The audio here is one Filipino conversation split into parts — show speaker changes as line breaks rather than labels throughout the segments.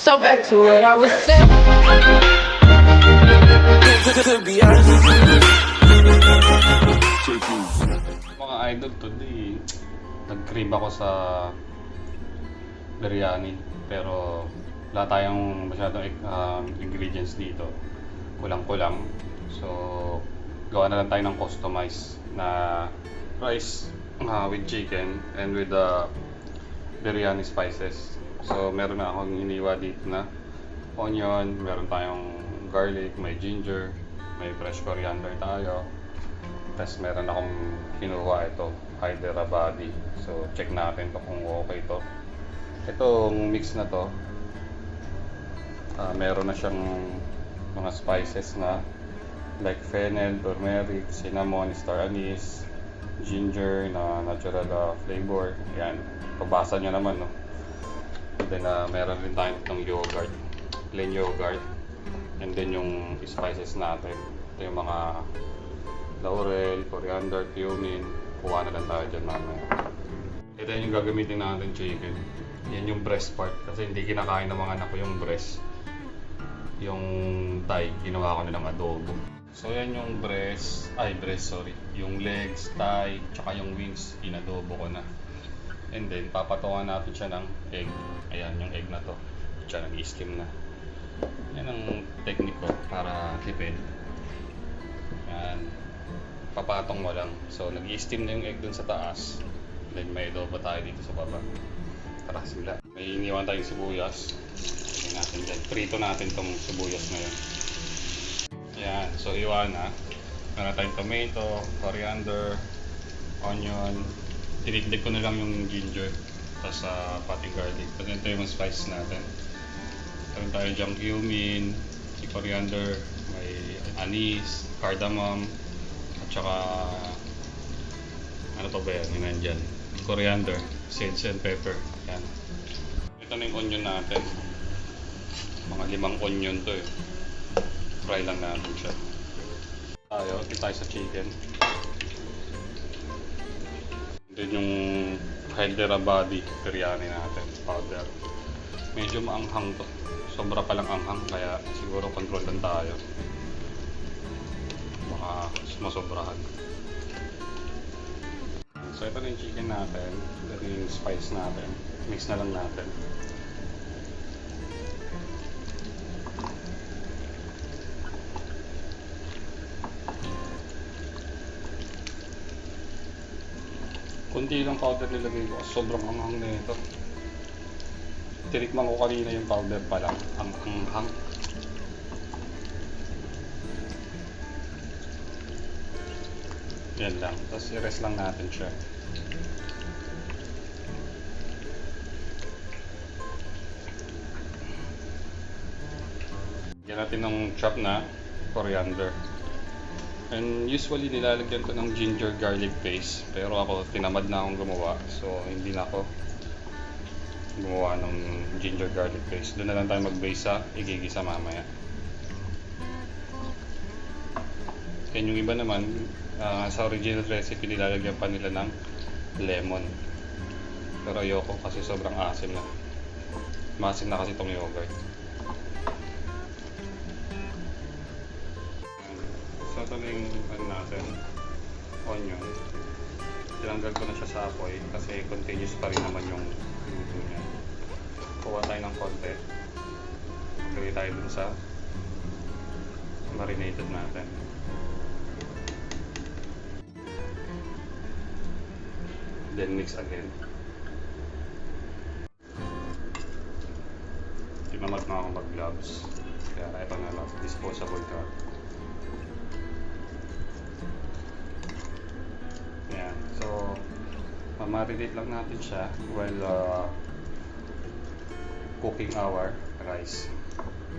So back to what I was saying.
Mga idol, today nag-crave ako sa biryani pero wala tayong masyadong ingredients dito, kulang-kulang. So gawa na lang tayo ng customized na rice with chicken and with the biryani spices. So meron na akong hiniwa dito na onion, meron tayong garlic, may ginger, may fresh coriander tayo. Tapos meron akong kinuha ito, Hyderabadi. So check natin to kung okay to. Itong mix na to, meron na siyang mga spices na like fennel, turmeric, cinnamon, star anise, ginger na natural flavor. Yan, pabasa nyo naman, no? Then meron rin tayo itong yogurt, plain yogurt. And then yung spices natin, ito yung mga laurel, coriander, cumin. Kuha na lang tayo dyan mamaya. Ito yung gagamitin natin chicken. Yan yung breast part kasi hindi kinakain ng mga anak ko yung breast. Yung thigh, ginawa ko na ng adobo. So yan yung yung legs, thigh, tsaka yung wings, inadobo ko na. And then papatungan natin siya ng egg. Ayan yung egg na to. Siya nag-i-skim na. Yan ang technique ko para tipid. Yan. Papatong mo lang. So nag-i-steam na yung egg dun sa taas. Then may adobo tayo dito sa baba. Tara sila. May iniwan tayong sibuyas. Tingnan natin dyan. Prito natin tong sibuyas ngayon. Yan. So iwan na. Meron tayong tomato, coriander, onion. Dinigdig ko na lang yung ginger. Tapos pati garlic. Tapos ito yung spice natin. Meron tayo dyan cumin, si coriander, may anise, cardamom, at saka ano pa ba yan? Yun nandyan. Coriander, sage and pepper. Yan. Ito na yung onion natin. Mga 5 onion to eh. Fry lang natin siya. Ito tayo sa chicken. Then yung Hyderabadi biryani natin, powder. Medyo maanghang to. Sobra palang anghang kaya siguro control lang tayo. Baka masobrahan. So ito na yung chicken natin. Ito yung spice natin. Mix na lang natin. Kunti lang powder nilagay ko. Sobrang anghang na ito. Tinikman ko kanina yung powder pa lang. Ang anghang. Yan lang. Tapos i-rest lang natin siya. Yan natin ng chop na coriander. And usually nilalagyan ko ng ginger garlic paste. Pero ako tinamad na akong gumawa. So hindi na ako gumawa ng ginger garlic paste. Doon na lang tayo mag-base sa igigisa mamaya. And yung iba naman, sa original recipe nilalagyan pa nila ng lemon. Pero ayoko kasi sobrang asim na. Maasim na kasi itong yogurt. So ito na yung natin, onion. Tinanggal ko na siya sa apoy kasi continuous pa rin naman yung luto niya. Kuha tayo ng konti. Lagay tayo dun sa marinated natin. Then mix again. Tinamad na ako mag-gloves. Kaya ito na lang, disposable ka. Yan. So, marinate lang natin siya while cooking our rice.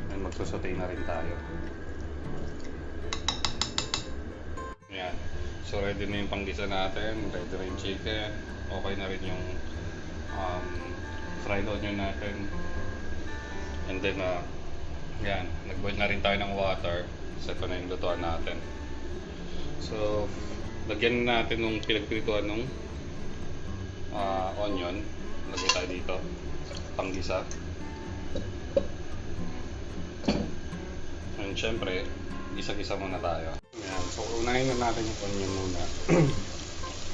And magsusote na rin tayo. Yan. So ready na yung panggisa natin, ready na yung chicken, okay na rin yung fried onion natin. And then, yan, nag-boil na rin tayo ng water. So ito na yung lutuan natin. So, lagyan natin nung pinagprituan nung onion. Lagay tayo dito, panggisa. And syempre, gisa-gisa muna tayo. Ayan. So, unahin na natin yung onion muna.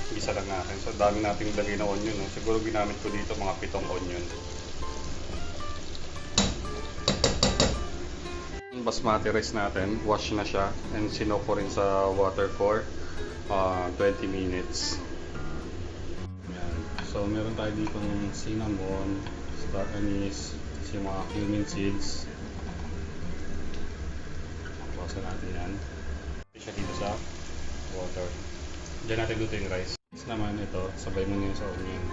Gisa lang natin. So, dami nating lagay na onion. No? Siguro ginamit ko dito mga 7 onion. Basmati rice natin, wash na siya. And sinok ko rin sa water for 20 minutes. Ayan. So, meron tayo dito ng cinnamon, star anise, yung mga cumin seeds. Bawasan natin yan. Siya dito sa water. Diyan natin luto yung rice. Next naman ito, sabay mo niya sa onion.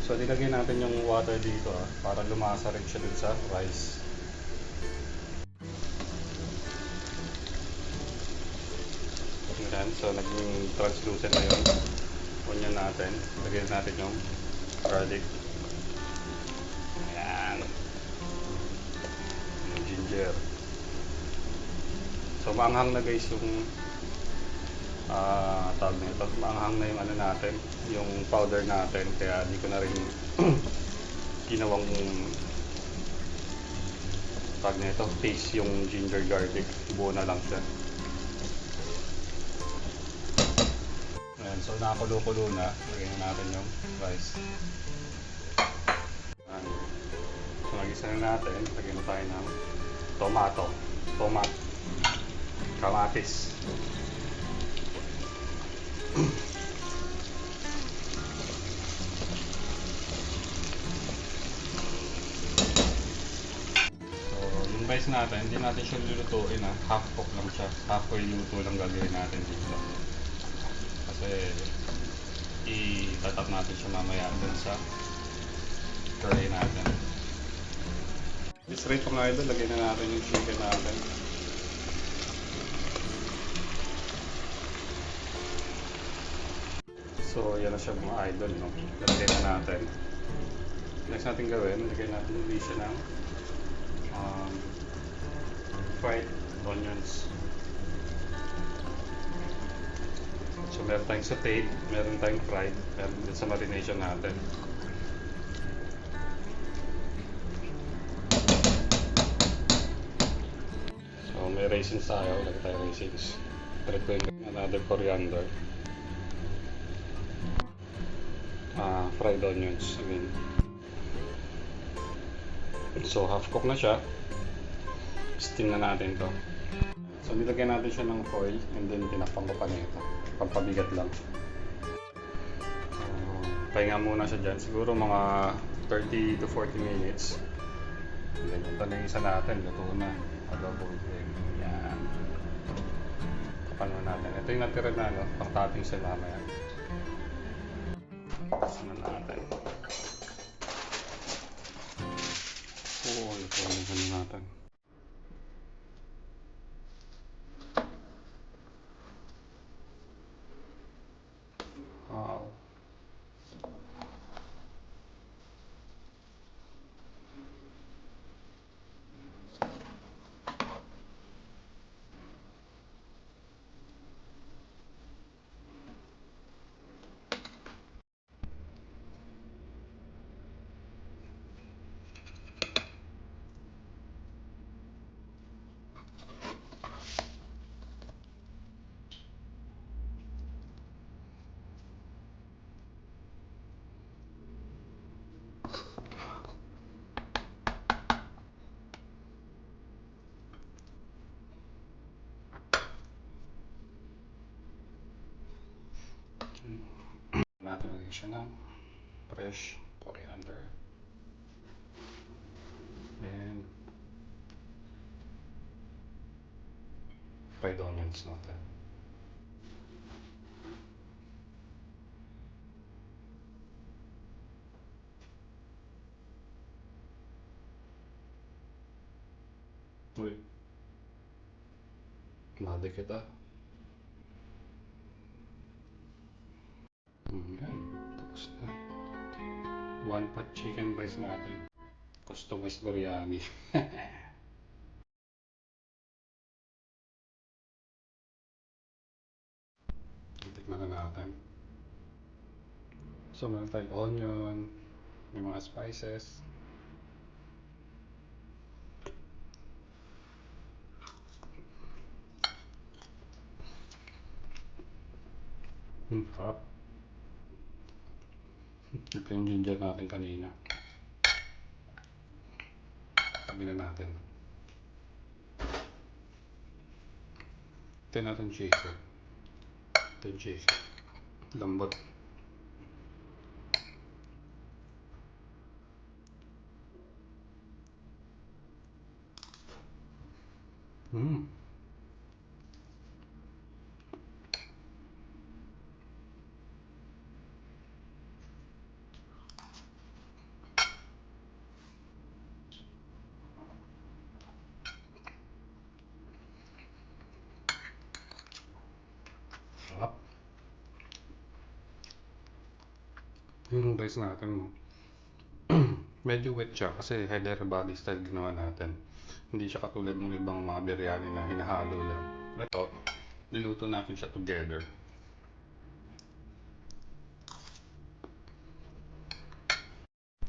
So, nilagyan natin yung water dito para lumasa rin siya dun sa rice. Ayan, so naging translucent na yung onion natin. Lagyan natin yung garlic. Ayan. Yung ginger. So, maanghang na guys yung tawag nito. Maanghang na yung ano natin, yung powder natin. Kaya hindi ko na rin ginawang tawag nito, paste yung ginger garlic. Buo na lang siya. Ayan, so nakakulo-kulo na. Lagyan natin yung rice. Ayan. So nagisa na natin. Lagyan na tayo ng tomat, kamatis. So, yung rice natin, hindi natin siya lulutuin half cook lang siya. Halfway luto lang gagawin natin dito. Kasi itatap natin siya mamaya dun sa curry natin. Straight from idol, lagyan na natin yung chicken natin. So, yan na siya mga idol, no? Lagyan na natin. Next natin gawin, lagyan natin yung siya ng fried onions. So, meron tayong sauteed, meron tayong fried, meron din sa marination natin. So, may raisins tayo, lagyan tayo raisins. Trip ko yung another coriander. Fried onions again. So half cook na siya. Steam na natin to. So nilagyan natin siya ng foil and then tinakpan ko pa nito. Pampabigat lang. So pahinga muna siya dyan. Siguro mga 30 to 40 minutes. And then ito na yung isa natin. Luto na. Adobo egg. Yan. Tapan mo natin. Ito yung natira na pang topping sa mamaya. Pasan na natin. Oo, ito na natin. Wow. Natin lagyan siya ng fresh coriander and fried onions natin. Uy, nadikit Yan, tapos na. One pot chicken breast natin. Customized biryani. Tikman na natin. So, meron tayong onion, may mga spices. Sarap. Ito yung ginger natin kanina. Sabi na natin. Ito natin shaker. Ito yung shaker. Lambot. Mmm. Sarap. Yung rice natin, medyo wet siya kasi Hyderabadi style ginawa natin. Hindi siya katulad ng ibang mga biryani na hinahalo lang. Ito, niluto natin siya together.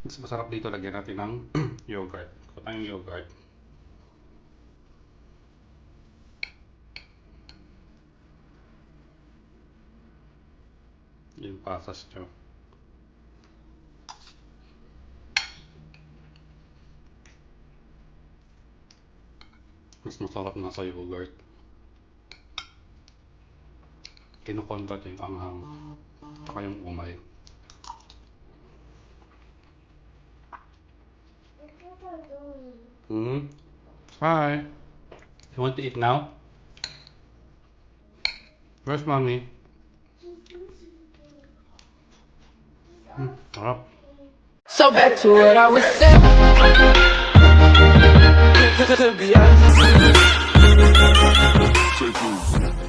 Mas masarap dito, lagyan natin ng yogurt. Kutang yogurt. Yung pasas nyo. Mas masarap na sa yogurt. Kinukontra yung anghang. Saka yung umay. Hi. You want to eat now? Where's mommy? Sarap.
So back to what I was saying. To be honest.